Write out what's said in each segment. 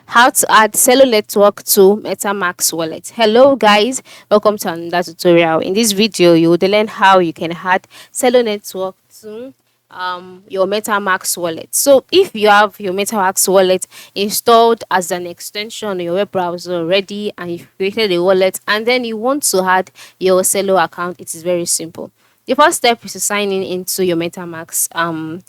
How to add Celo Network to MetaMask Wallet. Hello guys, welcome to another tutorial. In this video, you will learn how you can add Celo Network to your MetaMask wallet. So if you have your MetaMask wallet installed as an extension on your web browser already, and you've created a wallet and then you want to add your Celo account, it is very simple. The first step is to sign in into your MetaMask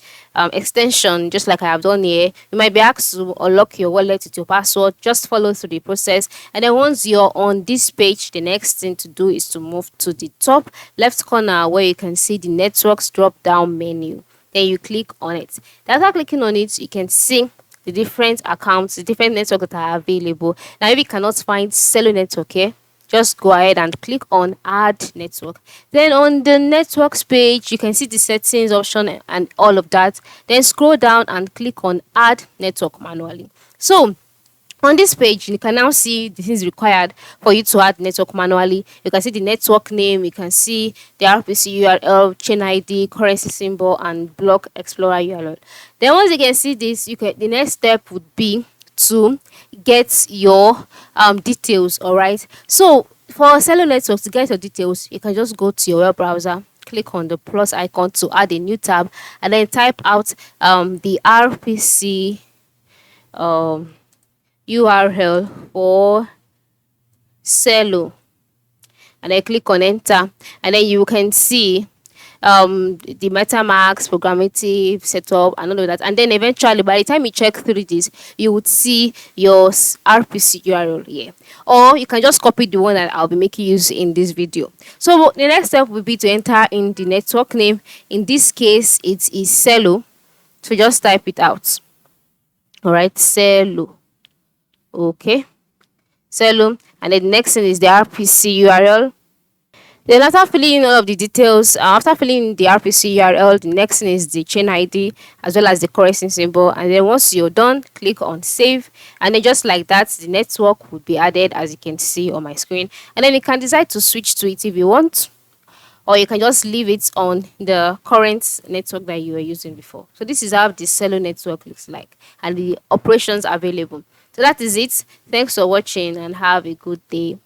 extension, just like I have done here. You might be asked to unlock your wallet with your password. Just follow through the process, and then once you're on this page, the next thing to do is to move to the top left corner where you can see the networks drop down menu. Then you click on it. After clicking on it, you can see the different accounts, the different networks that are available. Now, if you cannot find Celo Network here, just go ahead and click on add network. Then on the networks page, you can see the settings option and all of that. Then scroll down and click on add network manually. So on this page, you can now see this is required for you to add network manually. You can see the network name, you can see the RPC URL, chain ID, currency symbol, and block explorer URL. Then once you can see this, the next step would be to get your details. All right, so for Celo Network, to get your details, you can just go to your web browser, click on the plus icon to add a new tab, and then type out the RPC URL for Celo, and then click on enter, and then you can see the MetaMask programmative setup and all of that. And then eventually, by the time you check through this, you would see your RPC URL here, or you can just copy the one that I'll be making use in this video. So the next step will be to enter in the network name. In this case, it is Celo, so just type it out. All right, Celo. Okay, Celo, and then the next thing is the RPC URL. Then after filling in all of the details, after filling in the RPC URL, the next thing is the chain ID as well as the currency symbol. And then once you're done, click on save. And then just like that, the network would be added, as you can see on my screen. And then you can decide to switch to it if you want, or you can just leave it on the current network that you were using before. So this is how the Celo network looks like and the operations available. So that is it. Thanks for watching and have a good day.